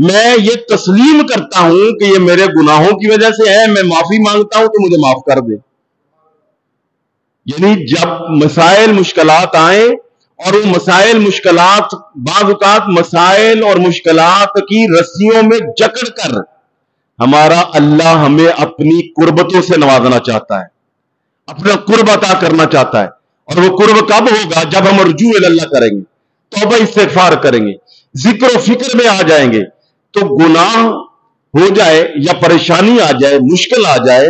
میں یہ تسلیم کرتا ہوں کہ یہ میرے گناہوں کی وجہ سے ہے، میں معافی مانگتا ہوں تو مجھے معاف کر دے۔ یعنی جب مسائل مشکلات آئیں اور وہ مسائل مشکلات بعض اوقات مسائل اور مشکلات کی رسیوں میں جکڑ کر ہمارا اللہ ہمیں اپنی قربتوں سے نوازنا چاہتا ہے، اپنا قرب عطا کرنا چاہتا ہے، اور وہ قرب کب ہوگا؟ جب ہم رجوع اللہ کریں گے، توبہ استغفار کریں گے، ذکر و فکر میں آ جائیں گے۔ تو گناہ ہو جائے یا پریشانی آ جائے، مشکل آ جائے،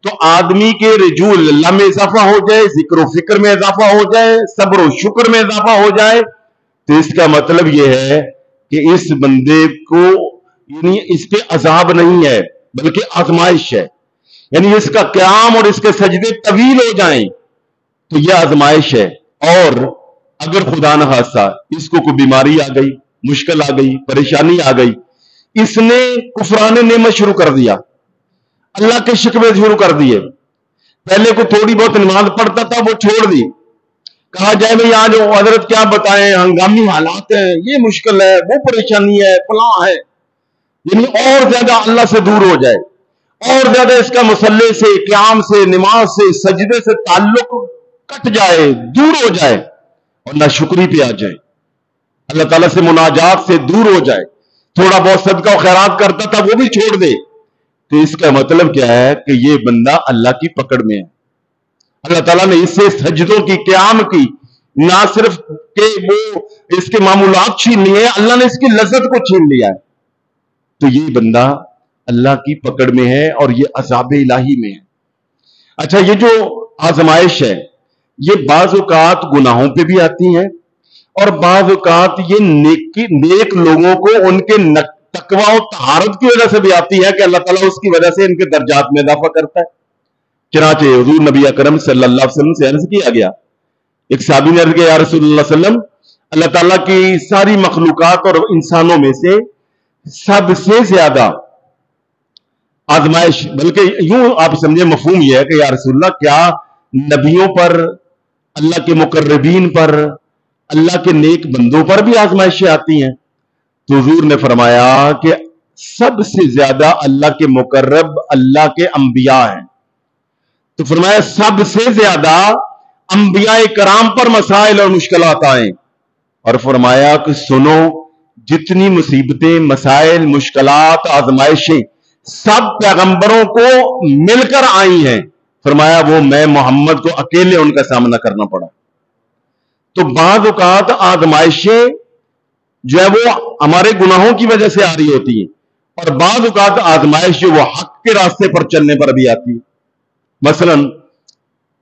تو آدمی کے رجوع اللہ میں اضافہ ہو جائے، ذکر و فکر میں اضافہ ہو جائے، صبر و شکر میں اضافہ ہو جائے، تو اس کا مطلب یہ ہے کہ اس بندے کو یعنی اس پہ عذاب نہیں ہے بلکہ آزمائش ہے۔ یعنی اس کا قیام اور اس کے سجدے طویل ہو جائیں تو یہ آزمائش ہے۔ اور اگر خدا نہ خواستہ اس کو کوئی بیماری آ گئی، مشکل آ گئی، پریشانی آ گئی، اس نے کفران نعمت شروع کر دیا، اللہ کے شکوے شروع کر دیے، پہلے کو تھوڑی بہت نماز پڑھتا تھا وہ چھوڑ دی، کہا جائے بھائی آج حضرت کیا بتائیں، ہنگامی حالات ہیں، یہ مشکل ہے، وہ پریشانی ہے، فلاں ہے، یعنی اور زیادہ اللہ سے دور ہو جائے، اور زیادہ اس کا مصلی سے، قیام سے، نماز سے، سجدے سے تعلق کٹ جائے، دور ہو جائے، اور ناشکری پہ آ جائے، اللہ تعالیٰ سے مناجات سے دور ہو جائے، تھوڑا بہت صدقہ و خیرات کرتا تھا وہ بھی چھوڑ دے، تو اس کا مطلب کیا ہے کہ یہ بندہ اللہ کی پکڑ میں ہے۔ اللہ تعالیٰ نے اس سے سجدوں کی، قیام کی، نہ صرف کہ وہ اس کے معمولات چھین لیے، اللہ نے اس کی لذت کو چھین لیا ہے، تو یہ بندہ اللہ کی پکڑ میں ہے اور یہ عذاب الہی میں ہے۔ اچھا، یہ جو آزمائش ہے یہ بعض اوقات گناہوں پہ بھی آتی ہیں، اور بعض اوقات یہ نیک لوگوں کو ان کے تقوی و طہارت کی وجہ سے بھی آتی ہے کہ اللہ تعالیٰ اس کی وجہ سے ان کے درجات میں اضافہ کرتا ہے۔ چنانچہ حضور نبی اکرم صلی اللہ علیہ وسلم سے عرض کیا گیا، ایک صحابی نے عرض کیا، یا رسول اللہ صلی اللہ علیہ وسلم، اللہ تعالیٰ کی ساری مخلوقات اور انسانوں میں سے سب سے زیادہ آزمائش، بلکہ یوں آپ سمجھے مفہوم یہ ہے کہ یا رسول اللہ، کیا نبیوں پر، اللہ کے مقربین پر، اللہ کے نیک بندوں پر بھی آزمائشیں آتی ہیں؟ تو حضور نے فرمایا کہ سب سے زیادہ اللہ کے مقرب اللہ کے انبیاء ہیں۔ تو فرمایا سب سے زیادہ انبیاء کرام پر مسائل اور مشکلات آئیں، اور فرمایا کہ سنو، جتنی مصیبتیں، مسائل، مشکلات، آزمائشیں سب پیغمبروں کو مل کر آئی ہیں، فرمایا وہ میں محمد کو اکیلے ان کا سامنا کرنا پڑا۔ تو بعض اوقات آزمائشیں جو ہے وہ ہمارے گناہوں کی وجہ سے آ رہی ہوتی ہیں، اور بعض اوقات آزمائش جو وہ حق کے راستے پر چلنے پر بھی آتی ہے۔ مثلا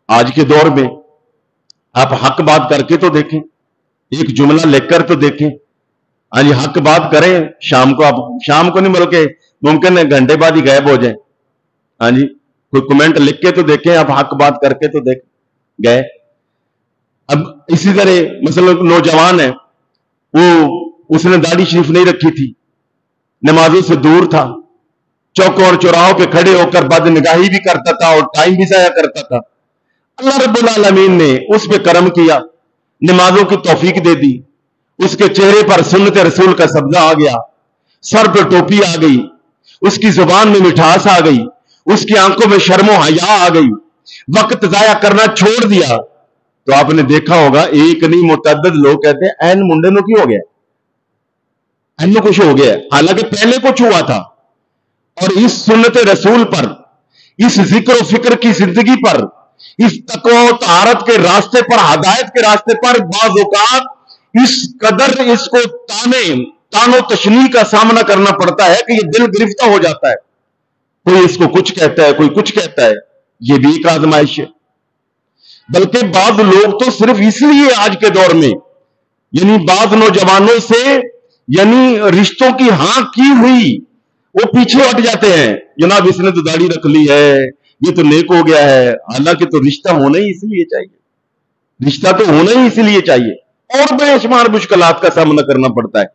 آج کے دور میں آپ حق بات کر کے تو دیکھیں، ایک جملہ لکھ کر تو دیکھیں، ہاں جی حق بات کریں، شام کو، آپ شام کو نہیں بلکہ ممکن ہے گھنٹے بعد ہی غائب ہو جائیں، ہاں جی کوئی کمنٹ لکھ کے تو دیکھیں، آپ حق بات کر کے تو دیکھ گئے۔ اب اسی طرح مثلا نوجوان ہے، وہ اس نے داڑھی شریف نہیں رکھی تھی، نمازوں سے دور تھا، چوکوں اور چوراہوں پہ کھڑے ہو کر بد نگاہی بھی کرتا تھا اور ٹائم بھی ضائع کرتا تھا۔ اللہ رب العالمین نے اس پہ کرم کیا، نمازوں کی توفیق دے دی، اس کے چہرے پر سنت رسول کا سبزہ آ گیا، سر پہ ٹوپی آ گئی، اس کی زبان میں مٹھاس آ گئی، اس کی آنکھوں میں شرم و حیا آ گئی، وقت ضائع کرنا چھوڑ دیا۔ تو آپ نے دیکھا ہوگا ایک نہیں متعدد لوگ کہتے ہیں این منڈے نو کی ہو گیا، این کچھ ہو گیا، حالانکہ پہلے کچھ ہوا تھا۔ اور اس سنت رسول پر، اس ذکر و فکر کی زندگی پر، اس تقوی و طہارت کے راستے پر، ہدایت کے راستے پر بعض اوقات اس قدر اس کو تان و تشنیع کا سامنا کرنا پڑتا ہے کہ یہ دل گرفتہ ہو جاتا ہے، کوئی اس کو کچھ کہتا ہے، کوئی کچھ کہتا ہے، یہ بھی ایک آزمائش ہے۔ بلکہ بعض لوگ تو صرف اس لیے آج کے دور میں یعنی بعض نوجوانوں سے یعنی رشتوں کی ہاں کی ہوئی وہ پیچھے ہٹ جاتے ہیں، جناب اس نے تو داڑھی رکھ لی ہے، یہ تو نیک ہو گیا ہے، حالانکہ تو رشتہ ہونا ہی اس لیے چاہیے، رشتہ تو ہونا ہی اس لیے چاہیے، اور بے شمار مشکلات کا سامنا کرنا پڑتا ہے۔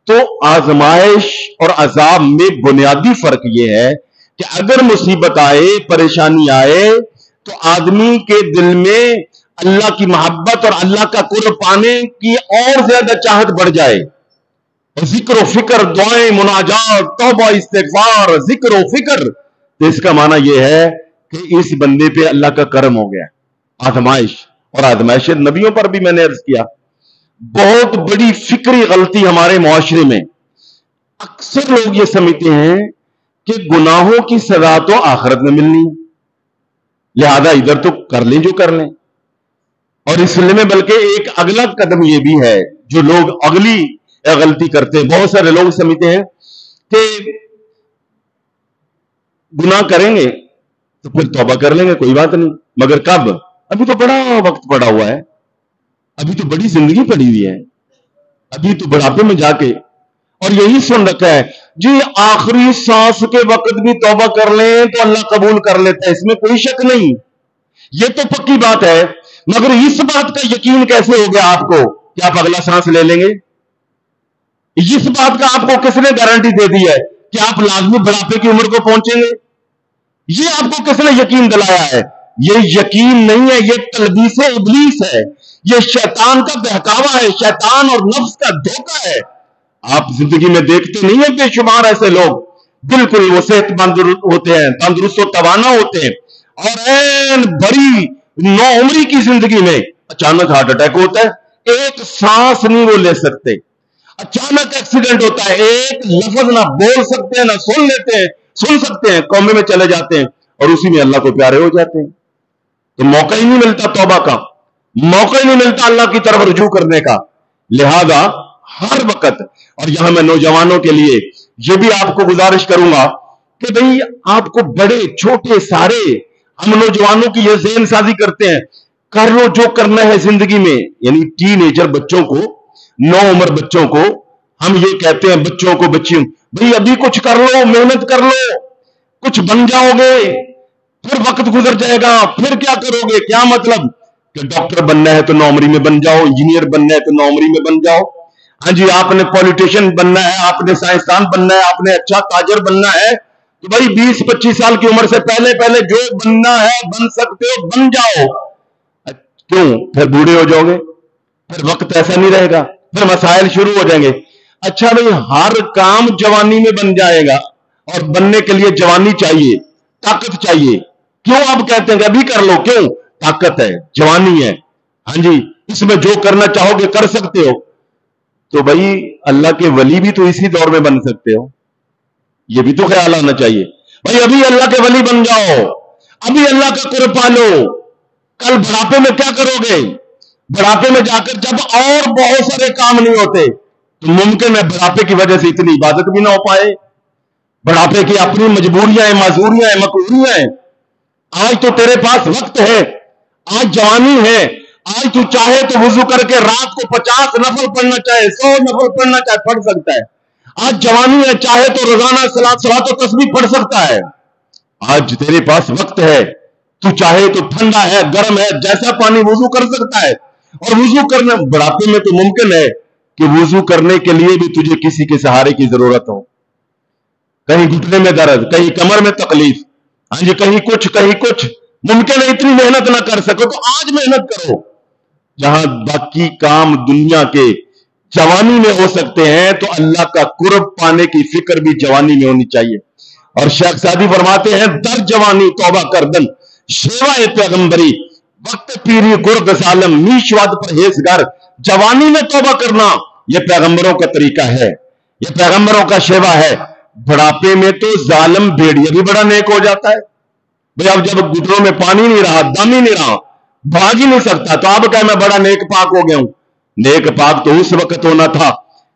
تو آزمائش اور عذاب میں بنیادی فرق یہ ہے کہ اگر مصیبت آئے، پریشانی آئے، تو آدمی کے دل میں اللہ کی محبت اور اللہ کا قرب پانے کی اور زیادہ چاہت بڑھ جائے، اور ذکر و فکر، دعائیں، مناجات، توبہ، استغفار، ذکر و فکر، تو اس کا معنی یہ ہے کہ اس بندے پہ اللہ کا کرم ہو گیا، آزمائش۔ اور آزمائش نبیوں پر بھی میں نے عرض کیا، بہت بڑی فکری غلطی ہمارے معاشرے میں، اکثر لوگ یہ سمجھتے ہیں کہ گناہوں کی سزا تو آخرت میں ملنی ہے، لہذا ادھر تو کر لیں جو کر لیں۔ اور اس سلسلے میں بلکہ ایک اگلا قدم یہ بھی ہے جو لوگ اگلی غلطی کرتے ہیں، بہت سارے لوگ سمجھتے ہیں کہ گناہ کریں گے تو پھر توبہ کر لیں گے، کوئی بات نہیں، مگر کب؟ ابھی تو بڑا وقت پڑا ہوا ہے، ابھی تو بڑی زندگی پڑی ہوئی ہے، ابھی تو بڑھاپے میں جا کے، اور یہی سن رکھا ہے جی آخری سانس کے وقت بھی توبہ کر لیں تو اللہ قبول کر لیتا ہے، اس میں کوئی شک نہیں، یہ تو پکی بات ہے۔ مگر اس بات کا یقین کیسے ہو گیا آپ کو کہ آپ اگلا سانس لے لیں گے؟ اس بات کا آپ کو کس نے گارنٹی دے دی ہے کہ آپ لازمی بڑھاپے کی عمر کو پہنچیں گے؟ یہ آپ کو کس نے یقین دلایا ہے؟ یہ یقین نہیں ہے، یہ تلبیس ابلیس ہے، یہ شیطان کا بہکاوا ہے، شیطان اور نفس کا دھوکہ ہے۔ آپ زندگی میں دیکھتے نہیں ہیں بے شمار ایسے لوگ بالکل وہ صحت مند ہوتے ہیں، تندرست و توانا ہوتے ہیں، اور این بڑی نو عمری کی زندگی میں اچانک ہارٹ اٹیک ہوتا ہے، ایک سانس نہیں وہ لے سکتے، اچانک ایکسیڈنٹ ہوتا ہے، ایک لفظ نہ بول سکتے ہیں، نہ سن سکتے ہیں، کومے میں چلے جاتے ہیں، اور اسی میں اللہ کو پیارے ہو جاتے ہیں۔ تو موقع ہی نہیں ملتا توبہ کا، موقع ہی نہیں ملتا اللہ کی طرف رجوع کرنے کا۔ لہذا ہر وقت، اور یہاں میں نوجوانوں کے لیے یہ بھی آپ کو گزارش کروں گا کہ بھئی آپ کو بڑے چھوٹے سارے، ہم نوجوانوں کی یہ ذہن سازی کرتے ہیں کر لو جو کرنا ہے زندگی میں، یعنی ٹین ایجر بچوں کو، نو عمر بچوں کو ہم یہ کہتے ہیں، بچوں کو، بچیوں، بھئی ابھی کچھ کر لو، محنت کر لو، کچھ بن جاؤ گے، پھر وقت گزر جائے گا، پھر کیا کرو گے؟ کیا مطلب کہ ڈاکٹر بننا ہے تو 9 عمری میں بن جاؤ، انجینئر بننا ہے تو 9 عمری میں بن جاؤ، ہاں جی آپ نے پولیٹیشین بننا ہے، آپ نے سائنسدان بننا ہے، آپ نے اچھا تاجر بننا ہے، تو بھائی 20-25 سال کی عمر سے پہلے جو بننا ہے بن سکتے ہو بن جاؤ۔ کیوں؟ پھر بوڑھے ہو جاؤ گے، پھر وقت ایسا نہیں رہے گا، پھر مسائل شروع ہو جائیں گے۔ اچھا بھائی ہر کام جوانی میں بن جائے گا، اور بننے کے لیے جوانی چاہیے، طاقت چاہیے، کیوں آپ کہتے ہیں کہ ابھی کر لو؟ کیوں؟ طاقت ہے، جوانی ہے، ہاں جی اس میں جو کرنا چاہو گے کر سکتے ہو۔ تو بھائی اللہ کے ولی بھی تو اسی دور میں بن سکتے ہو، یہ بھی تو خیال آنا چاہیے۔ بھائی ابھی اللہ کے ولی بن جاؤ، ابھی اللہ کا قرب پالو، کل بڑھاپے میں کیا کرو گے؟ بڑھاپے میں جا کر جب اور بہت سارے کام نہیں ہوتے تو ممکن ہے بڑھاپے کی وجہ سے اتنی عبادت بھی نہ ہو پائے، بڑھاپے کی اپنی مجبوریاں ہیں، معذوریاں ہیں، مکروہیاں ہیں۔ آج تو تیرے پاس وقت ہے، آج جوانی ہے، آج تو چاہے تو وضو کر کے رات کو 50 نفل پڑھنا چاہے، 100 نفل پڑھنا چاہے پڑھ سکتا ہے، آج جوانی ہے، چاہے تو روزانہ صلاۃ و تسبیح پڑھ سکتا ہے، آج تیرے پاس وقت ہے، تو چاہے تو ٹھنڈا ہے، گرم ہے، جیسا پانی وضو کر سکتا ہے۔ اور وضو کرنا بڑھاپے میں تو ممکن ہے کہ وضو کرنے کے لیے بھی تجھے کسی کے سہارے کی ضرورت ہو، کہیں گھٹنے میں درد، کہیں کمر میں تکلیف، ہاں جی کہیں کچھ، ممکن ہے اتنی محنت نہ کر سکو تو آج محنت کرو۔ جہاں باقی کام دنیا کے جوانی میں ہو سکتے ہیں تو اللہ کا قرب پانے کی فکر بھی جوانی میں ہونی چاہیے۔ اور شیخ سعدی فرماتے ہیں در جوانی توبہ کردن شیوہ پیغمبری، وقت پیری گرد سالم میش واد پرہیزگار۔ جوانی میں توبہ کرنا یہ پیغمبروں کا طریقہ ہے، یہ پیغمبروں کا شیوہ ہے۔ بڑھاپے میں تو ظالم بھیڑیا بھی بڑا نیک ہو جاتا ہے۔ بھئی اب جب گھٹنوں میں پانی نہیں رہا، دم ہی نہیں رہا، بھاگ ہی نہیں سکتا، تو اب کہے میں بڑا نیک پاک ہو گیا ہوں۔ نیک پاک تو اس وقت ہونا تھا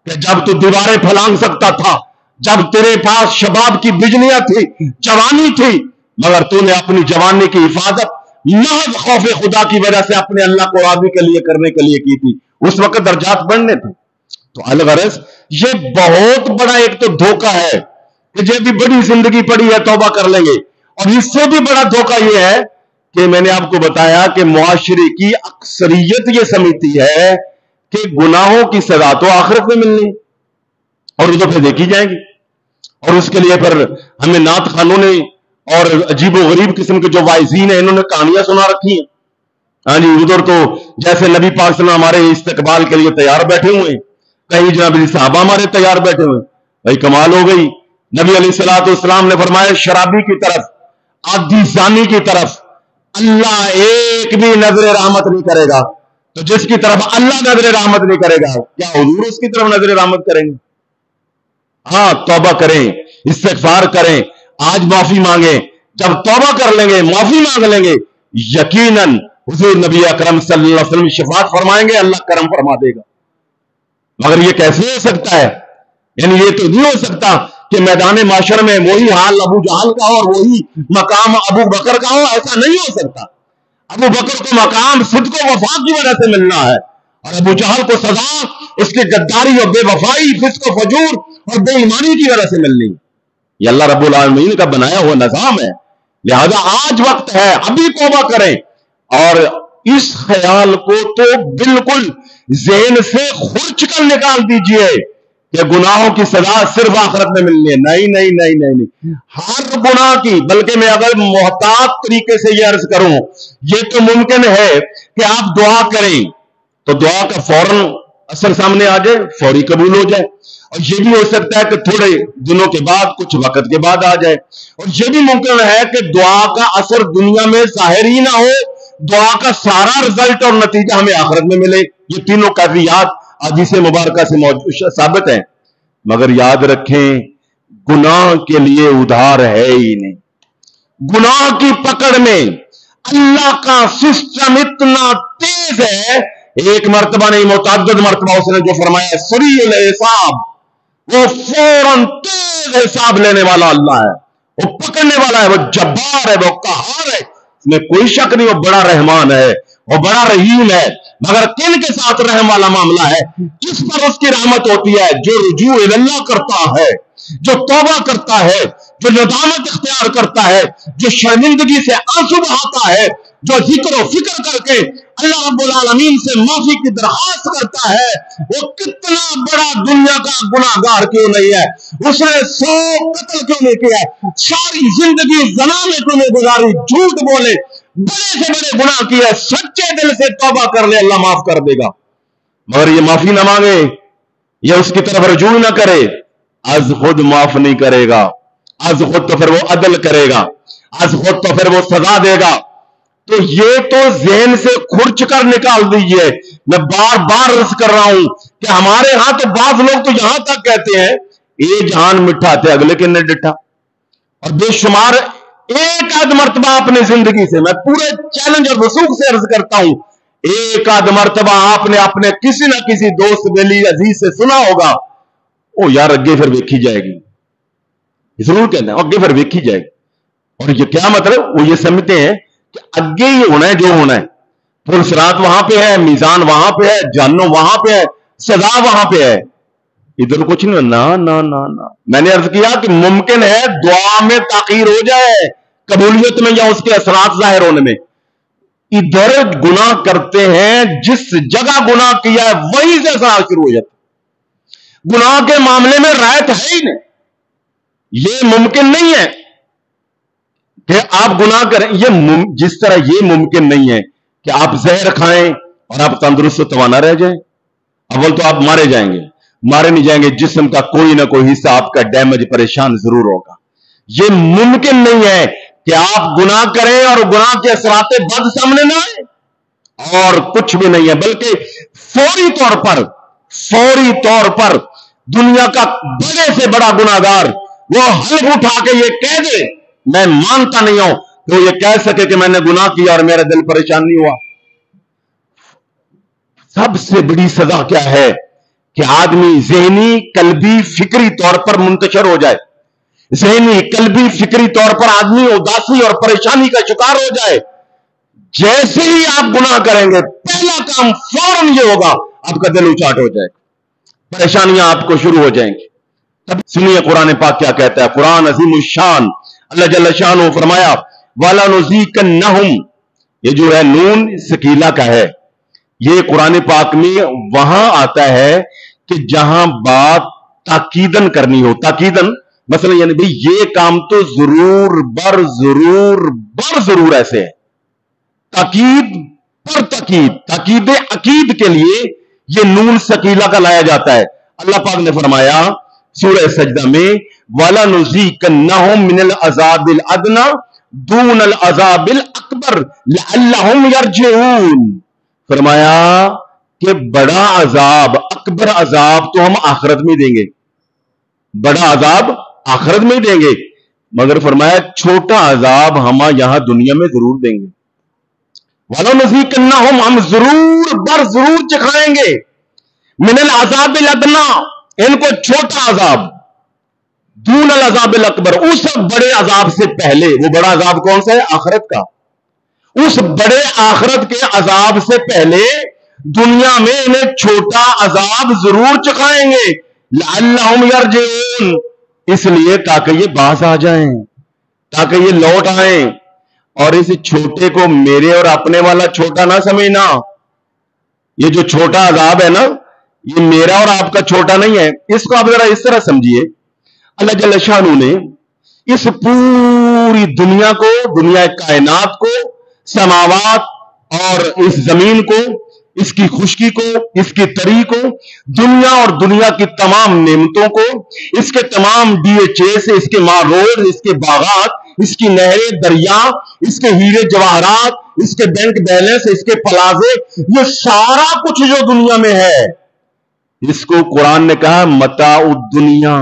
کہ جب تو دیواریں پھلانگ سکتا تھا، جب تیرے پاس شباب کی بجلیاں تھی، جوانی تھی، مگر تو نے اپنی جوانی کی حفاظت محض خوف خدا کی وجہ سے اپنے اللہ کو راضی کے لیے کرنے کے لیے کی تھی، اس وقت درجات بڑھنے تھے۔ تو الغرض یہ بہت بڑا ایک تو دھوکہ ہے کہ یہ بھی بڑی زندگی پڑی ہے توبہ کر لیں گے، اور اس سے بھی بڑا دھوکہ یہ ہے کہ میں نے آپ کو بتایا کہ معاشرے کی اکثریت یہ سمجھتی ہے کہ گناہوں کی سزا تو آخرت میں ملنی اور وہ تو پھر دیکھی جائے گی، اور اس کے لیے پھر ہمیں نعت خانوں نے اور عجیب و غریب قسم کے جو واعظین ہیں انہوں نے کہانیاں سنا رکھی ہیں۔ ہاں جی ادھر تو جیسے نبی پاک صلی اللہ علیہ وسلم ہمارے استقبال کے لیے تیار بیٹھے ہوئے ہیں، کہیں جناب صحابہ ہمارے تیار بیٹھے ہوئے، بھائی کمال ہو گئی. نبی علیہ الصلوۃ والسلام نے فرمایا شرابی کی طرف، آدھی زانی کی طرف اللہ ایک بھی نظر رحمت نہیں کرے گا. تو جس کی طرف اللہ نظر رحمت نہیں کرے گا، کیا حضور اس کی طرف نظر رحمت کریں گے؟ ہاں، توبہ کریں، استغفار کریں، آج معافی مانگیں. جب توبہ کر لیں گے، معافی مانگ لیں گے، یقیناً حضور نبی اکرم صلی اللہ علیہ وسلم شفاعت فرمائیں گے، اللہ کرم فرما دے گا. مگر یہ کیسے ہو سکتا ہے؟ یعنی یہ تو نہیں ہو سکتا کہ میدان معاشر میں وہی حال ابو جہل کا ہو اور وہی مقام ابو بکر کا ہو. ایسا نہیں ہو سکتا. ابو بکر کو مقام صدق و وفا کی وجہ سے ملنا ہے، اور ابو جہل کو سزا اس کی غداری اور بے وفائی، فسق و فجور اور بے ایمانی کی وجہ سے ملنی. یہ اللہ رب العالمین کا بنایا ہوا نظام ہے. لہذا آج وقت ہے، ابھی توبہ کریں. اور اس خیال کو تو بالکل ذہن سے خرچ کر نکال دیجئے کہ گناہوں کی سزا صرف آخرت میں ملنی ہے. نہیں نہیں نہیں نہیں نہیں، ہر گناہ کی. بلکہ میں اگر محتاط طریقے سے یہ عرض کروں، یہ تو ممکن ہے کہ آپ دعا کریں تو دعا کا فوراً اثر سامنے آ جائے، فوری قبول ہو جائے. اور یہ بھی ہو سکتا ہے کہ تھوڑے دنوں کے بعد، کچھ وقت کے بعد آ جائے. اور یہ بھی ممکن ہے کہ دعا کا اثر دنیا میں ظاہر ہی نہ ہو، دعا کا سارا رزلٹ اور نتیجہ ہمیں آخرت میں ملے. یہ تینوں کیفیات حدیث مبارکہ سے ثابت ہیں. مگر یاد رکھیں، گناہ کے لیے ادھار ہے ہی نہیں. گناہ کی پکڑ میں اللہ کا سسٹم اتنا تیز ہے، ایک مرتبہ نہیں متعدد مرتبہ اس نے جو فرمایا سریع الحساب، وہ فوراً تیز حساب لینے والا اللہ ہے، وہ پکڑنے والا ہے، وہ جبار ہے، وہ قہار ہے. اس میں کوئی شک نہیں، وہ بڑا رحمان ہے، وہ بڑا رحیم ہے. مگر کن کے ساتھ رحم والا معاملہ ہے؟ جس پر اس کی رحمت ہوتی ہے، جو رجوع اللہ کرتا ہے، جو توبہ کرتا ہے، جو ندامت اختیار کرتا ہے، جو شرمندگی سے آنسو بہاتا ہے، جو ذکر و فکر کر کے اللہ رب العالمین سے معافی کی درخواست کرتا ہے. وہ کتنا بڑا دنیا کا گناہگار کیوں نہیں ہے؟ اس نے 100 قتل کیوں نہیں کیا؟ ساری زندگی زنا میں کیوں نہیں گزاری؟ جھوٹ بولے، بڑے سے بڑے گناہ کیے، سچے دل سے توبہ کر لے، اللہ معاف کر دے گا. مگر یہ معافی نہ مانگے، یہ اس کی طرف رجوع نہ کرے، از خود معاف نہیں کرے گا. از خود تو پھر وہ عدل کرے گا، از خود تو پھر وہ سزا دے گا. تو یہ تو ذہن سے کھرچ کر نکال دیجئے. میں بار بار عرض کر رہا ہوں کہ ہمارے ہاں تو بعض لوگ تو یہاں تک کہتے ہیں اے جہان مٹھا تھے اگلے کنے ڈٹھا. اور بے شمار ایک آدھ مرتبہ اپنی زندگی سے، میں پورے چیلنج اور رسوخ سے عرض کرتا ہوں، ایک آدھ مرتبہ آپ نے اپنے کسی نہ کسی دوست ویلی عزیز سے سنا ہوگا، او یار اگے پھر ویکھی جائے گی. ضرور کہنا ہے اگے پھر ویکھی جائے گی. اور یہ کیا مطلب؟ وہ یہ سمجھتے ہیں کہ اگے یہ ہونا ہے جو ہونا ہے. پھر صراط وہاں پہ ہے، میزان وہاں پہ ہے، جہنم وہاں پہ ہے، سزا وہاں پہ ہے. ادھر کچھ نہیں. نا نا نا نا، میں نے عرض کیا کہ ممکن ہے دعا میں تاخیر ہو جائے، قبولیت میں یا اس کے اثرات ظاہر ہونے میں. ادھر گناہ کرتے ہیں، جس جگہ گناہ کیا ہے وہیں سے اثرات شروع ہو جاتے. گناہ کے معاملے میں رعایت ہے ہی نہیں. یہ ممکن نہیں ہے کہ آپ گناہ کریں. جس طرح یہ ممکن نہیں ہے کہ آپ زہر کھائیں اور آپ تندرست و توانا رہ جائیں. اول تو آپ مارے جائیں گے، مارے نہیں جائیں گے، جسم کا کوئی نہ کوئی حصہ آپ کا ڈیمیج، پریشان ضرور ہوگا. یہ ممکن نہیں ہے کہ آپ گناہ کریں اور گناہ کے اثرات بد سامنے نہ آئے. اور کچھ بھی نہیں ہے، بلکہ فوری طور پر دنیا کا بڑے سے بڑا گناہگار وہ حلف اٹھا کے یہ کہہ دے، میں مانتا نہیں ہوں کہ وہ یہ کہہ سکے کہ میں نے گناہ کیا اور میرا دل پریشان نہیں ہوا. سب سے بڑی سزا کیا ہے؟ کہ آدمی ذہنی، قلبی، فکری طور پر منتشر ہو جائے. ذہنی، قلبی، فکری طور پر آدمی اداسی اور پریشانی کا شکار ہو جائے. جیسے ہی آپ گناہ کریں گے، پہلا کام فوراً یہ ہوگا، آپ کا دل اچاٹ ہو جائے گا، پریشانیاں آپ کو شروع ہو جائیں گی. تب سنیے قرآن پاک کیا کہتا ہے. قرآن عظیم الشان، اللہ جل شانہ فرمایا وَلَنُذِيقَنَّهُمْ، یہ جو ہے نون سکیلا کا ہے. یہ قرآن پاک میں وہاں آتا ہے کہ جہاں بات تاکیدن کرنی ہو. تاکیدن مثلا یعنی بھئی یہ کام تو ضرور ضرور ایسے ہے. تاکید پر تاکید، تاکید عقید کے لیے یہ نون سکیلا کا لایا جاتا ہے. اللہ پاک نے فرمایا سورہ سجدہ میں وَلَنُذِيقَنَّهُم مِّنَ الْعَذَابِ الْأَدْنَىٰ دُونَ الْعَذَابِ الْأَكْبَرِ لَعَلَّهُمْ يَرْجِعُونَ، فرمایا کہ بڑا عذاب، اکبر عذاب تو ہم آخرت میں دیں گے، بڑا عذاب آخرت میں دیں گے، مگر فرمایا چھوٹا عذاب ہم یہاں دنیا میں ضرور دیں گے۔ وَلَنُذِيقَنَّهُم، ہم ضرور بر ضرور چکھائیں گے، من العذاب الادنی، ان کو چھوٹا عذاب، دون العذاب الاکبر، اس بڑے عذاب سے پہلے۔ وہ بڑا عذاب کون سا ہے؟ آخرت کا۔ اس بڑے آخرت کے عذاب سے پہلے دنیا میں انہیں چھوٹا عذاب ضرور چکھائیں گے، لعلہم یرجعون، اس لیے تاکہ یہ باز آ جائیں، تاکہ یہ لوٹ آئیں۔ اور اس چھوٹے کو میرے اور اپنے والا چھوٹا نہ سمجھنا، یہ جو چھوٹا عذاب ہے نا، یہ میرا اور آپ کا چھوٹا نہیں ہے۔ اس کو آپ ذرا اس طرح سمجھیے، اللہ جل شانہ نے اس پوری دنیا کو، دنیا کائنات کو، سماوات اور اس زمین کو، اس کی خشکی کو، اس کی تری کو، دنیا اور دنیا کی تمام نعمتوں کو، اس کے تمام DHA، اس کے ماروز، اس کے باغات، اس کی نہریں، دریا، اس کے ہیرے جواہرات، اس کے بینک بیلنس، اس کے پلازے، یہ سارا کچھ جو دنیا میں ہے، اس کو قرآن نے کہا متاع الدنیا،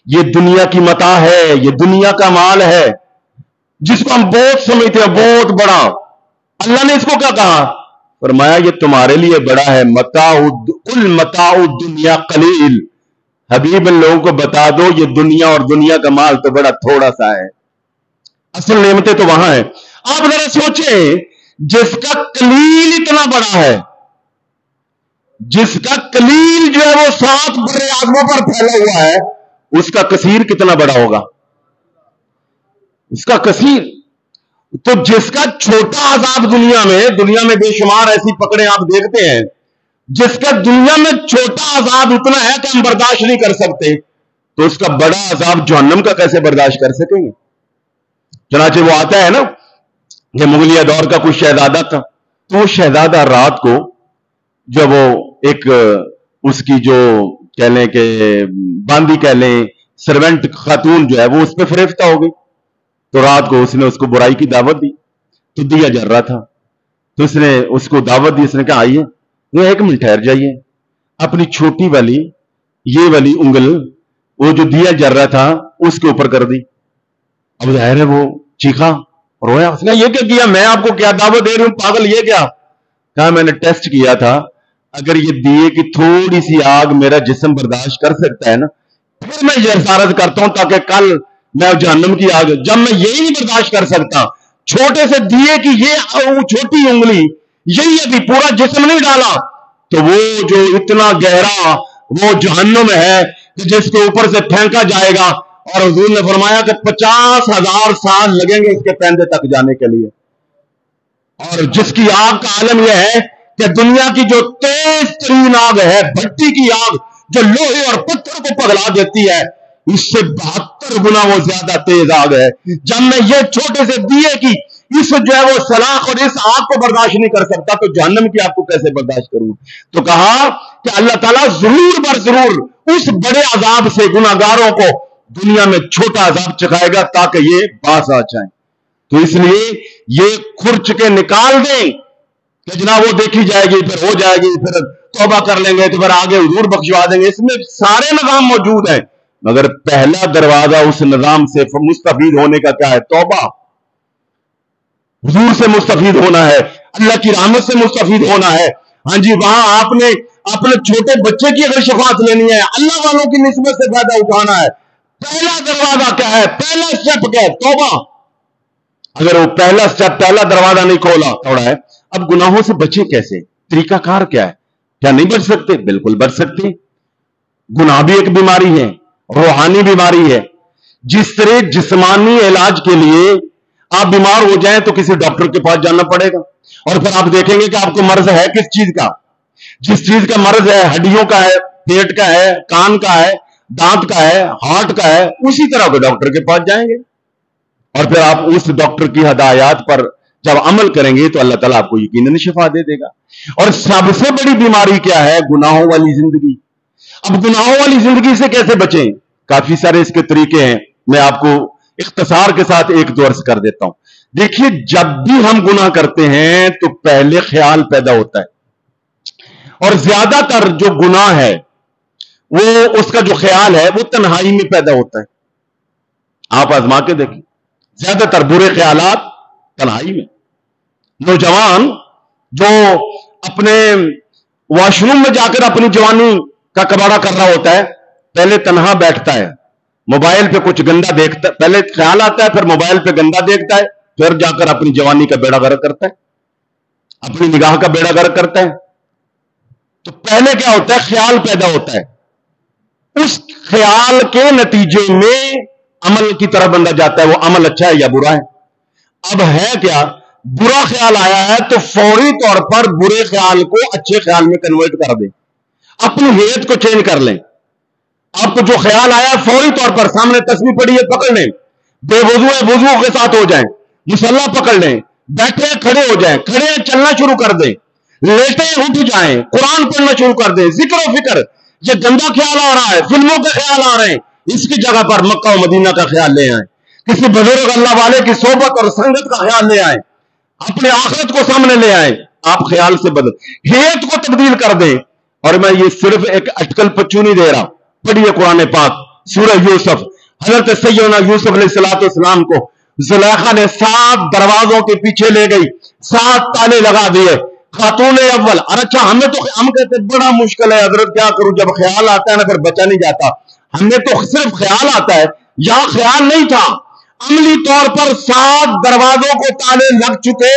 یہ دنیا کی متاع ہے، یہ دنیا کا مال ہے، جس کو ہم بہت سمجھتے ہیں، بہت بڑا۔ اللہ نے اس کو کیا کہا؟ فرمایا یہ تمہارے لیے بڑا ہے، قل متاع الدنیا قلیل، حبیب ان لوگوں کو بتا دو یہ دنیا اور دنیا کا مال تو بڑا تھوڑا سا ہے، اصل نعمتیں تو وہاں ہیں۔ آپ ذرا سوچیں، جس کا قلیل اتنا بڑا ہے، جس کا قلیل جو ہے وہ 7 بر اعظموں پر پھیلا ہوا ہے، اس کا کثیر کتنا بڑا ہوگا؟ اس کا کثیر۔ تو جس کا چھوٹا عذاب دنیا میں بے شمار ایسی پکڑیں آپ دیکھتے ہیں، جس کا دنیا میں چھوٹا عذاب اتنا ہے کہ ہم برداشت نہیں کر سکتے، تو اس کا بڑا عذاب جہنم کا کیسے برداشت کر سکیں گے؟ چنانچہ وہ آتا ہے نا کہ مغلیہ دور کا کوئی شہزادہ تھا، تو وہ شہزادہ رات کو جب وہ ایک اس کی جو کہہ لیں کہ باندی کہہ لیں سرونٹ خاتون جو ہے وہ اس پہ فریفتہ ہو گئی، تو رات کو اس نے اس کو برائی کی دعوت دی، تو دیا جل رہا تھا، تو اس نے اس کو دعوت دی، اس نے کہا آئیے، وہ 1 منٹ ٹھہر جائیے، اپنی چھوٹی والی یہ والی انگل وہ جو دیا جل رہا تھا اس کے اوپر کر دی۔ اب ظاہر ہے وہ چیخا رویا، اس نے یہ کیا کیا؟ میں آپ کو کیا دعوت دے رہی ہوں پاگل، یہ کیا؟ کہا میں نے ٹیسٹ کیا تھا، اگر یہ دیے کہ تھوڑی سی آگ میرا جسم برداشت کر سکتا ہے نا، پھر میں یہ حسارت کرتا ہوں تاکہ کل میں جہنم کی آگ، جب میں یہی نہیں برداشت کر سکتا، چھوٹے سے دیے کہ یہ چھوٹی انگلی یہی ابھی پورا جسم نہیں ڈالا، تو وہ جو اتنا گہرا وہ جہنم ہے کہ جس کے اوپر سے پھینکا جائے گا، اور حضور نے فرمایا کہ 50,000 سال لگیں گے اس کے پیندے تک جانے کے لیے۔ اور جس کی آگ کا عالم یہ ہے کہ دنیا کی جو تیز ترین آگ ہے، بھٹی کی آگ جو لوہے اور پتھر کو پگھلا دیتی ہے، اس سے 72 گنا وہ زیادہ تیز آگ ہے۔ جب میں یہ چھوٹے سے دیے کی اس جو ہے وہ سلاخ اور اس آگ کو برداشت نہیں کر سکتا، تو جہنم کی آگ کو کیسے برداشت کروں؟ تو کہا کہ اللہ تعالیٰ ضرور بر ضرور اس بڑے عذاب سے گناہگاروں کو دنیا میں چھوٹا عذاب چکھائے گا تاکہ یہ باز آ جائیں۔ تو اس لیے یہ کھرچ کے نکال دیں کہ جناب وہ دیکھی جائے گی، پھر ہو جائے گی، پھر توبہ کر لیں گے تو پھر آگے حضور بخشوا دیں گے، اس میں سارے نظام موجود ہیں، مگر پہلا دروازہ اس نظام سے مستفید ہونے کا کیا ہے؟ توبہ، حضور سے مستفید ہونا ہے، اللہ کی رحمت سے مستفید ہونا ہے۔ ہاں جی، وہاں آپ نے اپنے چھوٹے بچے کی اگر شفاعت لینی ہے، اللہ والوں کی نسبت سے فائدہ اٹھانا ہے، پہلا دروازہ کیا ہے؟ پہلا سٹیپ کیا ہے؟ توبہ۔ اگر وہ پہلا سٹیپ، پہلا دروازہ نہیں کھولا توڑا ہے، اب گناہوں سے بچے کیسے؟ طریقہ کار کیا ہے؟ کیا نہیں بچ سکتے؟ بالکل بچ سکتے۔ گناہ بھی ایک بیماری ہے، روحانی بیماری ہے۔ جس طرح جسمانی علاج کے لیے آپ بیمار ہو جائیں تو کسی ڈاکٹر کے پاس جانا پڑے گا، اور پھر آپ دیکھیں گے کہ آپ کو مرض ہے کس چیز کا۔ جس چیز کا مرض ہے، ہڈیوں کا ہے، پیٹ کا ہے، کان کا ہے، دانت کا ہے، ہارٹ کا ہے، اسی طرح کے ڈاکٹر کے پاس جائیں گے، اور پھر آپ اس ڈاکٹر کی ہدایات پر جب عمل کریں گے تو اللہ تعالیٰ آپ کو یقیناً شفا دے دے گا۔ اور سب سے بڑی بیماری کیا ہے؟ گناہوں والی زندگی۔ اب گناہوں والی زندگی سے کیسے بچیں؟ کافی سارے اس کے طریقے ہیں، میں آپ کو اختصار کے ساتھ ایک دو عرض کر دیتا ہوں۔ دیکھیے، جب بھی ہم گناہ کرتے ہیں تو پہلے خیال پیدا ہوتا ہے، اور زیادہ تر جو گناہ ہے وہ اس کا جو خیال ہے وہ تنہائی میں پیدا ہوتا ہے۔ آپ آزما کے دیکھیں، زیادہ تر برے خیالات تنہائی میں۔ نوجوان جو اپنے واش روم میں جا کر اپنی جوانی کا کباڑہ کر رہا ہوتا ہے، پہلے تنہا بیٹھتا ہے، موبائل پہ کچھ گندا دیکھتا ہے، پہلے خیال آتا ہے، پھر موبائل پہ گندا دیکھتا ہے، پھر جا کر اپنی جوانی کا بیڑا غرق کرتا ہے، اپنی نگاہ کا بیڑا غرق کرتا ہے۔ تو پہلے کیا ہوتا ہے؟ خیال پیدا ہوتا ہے، اس خیال کے نتیجے میں عمل کی طرف بندہ جاتا ہے، وہ عمل اچھا ہے یا برا ہے۔ اب ہے کیا؟ برا خیال آیا ہے تو فوری طور پر برے خیال کو اچھے خیال میں کنورٹ کر دیں، اپنی ہیت کو چینج کر لیں۔ آپ کو جو خیال آیا فوری طور پر سامنے تسبیح پڑی ہے پکڑ لیں، بے وضو ہے وضو کے ساتھ ہو جائیں، مصلی پکڑ لیں، بیٹھے کھڑے ہو جائیں، کھڑے چلنا شروع کر دیں، لیٹے اٹھ جائیں، قرآن پڑھنا شروع کر دیں، ذکر و فکر۔ یہ گندا خیال آ رہا ہے، فلموں کے خیال آ رہے ہیں، اس کی جگہ پر مکہ و مدینہ کا خیال لے آئیں، کسی بزرگ اللہ والے کی صحبت اور سنگت کا خیال لے آئیں، اپنے آخرت کو سامنے لے آئیں۔ آپ خیال سے بدل ہیت کو تبدیل کر دیں۔ اور میں یہ صرف ایک اٹکل پچو نہیں دے رہا، پڑھیے قرآن پاک سورہ یوسف۔ حضرت سیدنا یوسف علیہ السلام کو زلیخا نے 7 دروازوں کے پیچھے لے گئی، 7 تالے لگا دیے۔ خاتون اول، اور اچھا ہم کہتے بڑا مشکل ہے حضرت، کیا کروں؟ جب خیال آتا ہے نا پھر بچا نہیں جاتا۔ ہمیں تو صرف خیال آتا ہے، یہاں خیال نہیں تھا، عملی طور پر 7 دروازوں کو تالے لگ چکے۔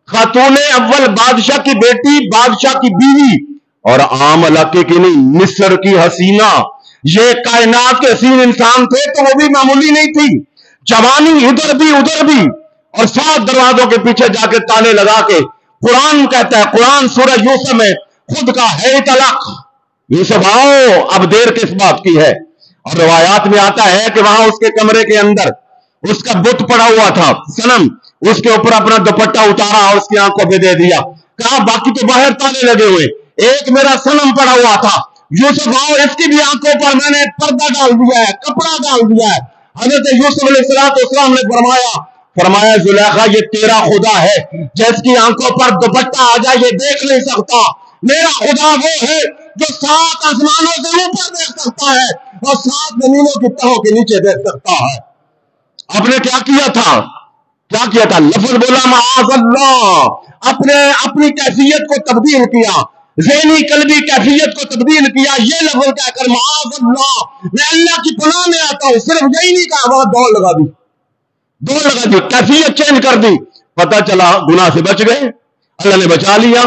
خاتون اول بادشاہ کی بیٹی، بادشاہ کی بیوی، اور عام علاقے کی نہیں، مصر کی حسینہ، یہ کائنات کے حسین انسان تھے تو وہ بھی معمولی نہیں تھی، جوانی ادھر بھی ادھر بھی، اور 7 دروازوں کے پیچھے جا کے تالے لگا کے قرآن کہتا ہے، قرآن سورہ یوسف میں خود کا ہے طلاق، یوسف آؤ، اب دیر کس بات کی ہے؟ اور روایات میں آتا ہے کہ وہاں اس کے کمرے کے اندر اس کا بت پڑا ہوا تھا، صنم، اس کے اوپر اپنا دوپٹہ اتارا اور اس کی آنکھوں پہ دے دیا، کہا باقی تو باہر تالے لگے ہوئے، ایک میرا صنم پڑا ہوا تھا، یوسف آؤ، اس کی بھی آنکھوں پر میں نے پردہ ڈال دیا ہے، کپڑا ڈال دیا ہے۔ حضرت یوسف علیہ السلام نے فرمایا زلیخا یہ تیرا خدا ہے، جس کی آنکھوں پر دوپٹہ آ جائے یہ دیکھ نہیں سکتا، میرا خدا وہ ہے جو 7 آسمانوں سے اوپر دیکھ سکتا ہے اور 7 زمینوں کی تہوں کے نیچے دیکھ سکتا ہے۔ آپ نے کیا کیا تھا؟ لفظ بولا معاذ اللہ، اپنی کیفیت کو تبدیل کیا، ذہنی قلبی کیفیت کو تبدیل کیا، یہ لفظ کہہ کر معاذ اللہ، میں اللہ کی پناہ میں آتا ہوں، صرف یہی نہیں کہا، وہاں دوڑ لگا دی، کیفیت چینج کر دی، پتہ چلا گناہ سے بچ گئے، اللہ نے بچا لیا۔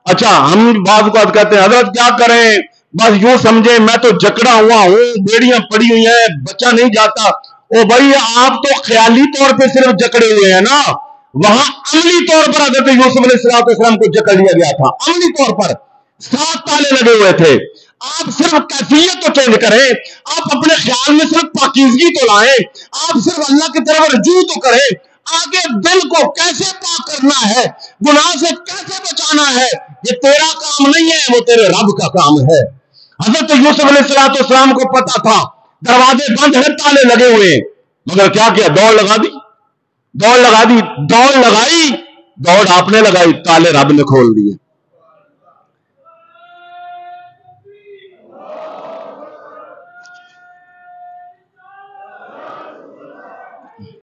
اچھا ہم بعض اوقات کہتے ہیں حضرت کیا کریں، بس یوں سمجھے میں تو جکڑا ہوا ہوں، بیڑیاں پڑی ہوئی ہیں، بچا نہیں جاتا۔ او بھائی آپ تو خیالی طور پہ صرف جکڑے ہوئے ہیں نا، وہاں عملی طور پر حضرت یوسف علیہ السلام کو جکڑ لیا گیا تھا، عملی طور پر 7 تالے لگے ہوئے تھے۔ آپ صرف کیفیت تو چینج کریں، آپ اپنے خیال میں صرف پاکیزگی تو لائیں، آپ صرف اللہ کی طرف رجوع تو کریں، آگے دل کو کیسے پاک کرنا ہے، گناہ سے کیسے بچانا ہے، یہ تیرا کام نہیں ہے، وہ تیرے رب کا کام ہے۔ حضرت یوسف علیہ السلام کو پتا تھا دروازے بند ہیں، تالے لگے ہوئے، مگر کیا دوڑ لگائی، دوڑ آپ نے لگائی، تالے رب نے کھول دیے۔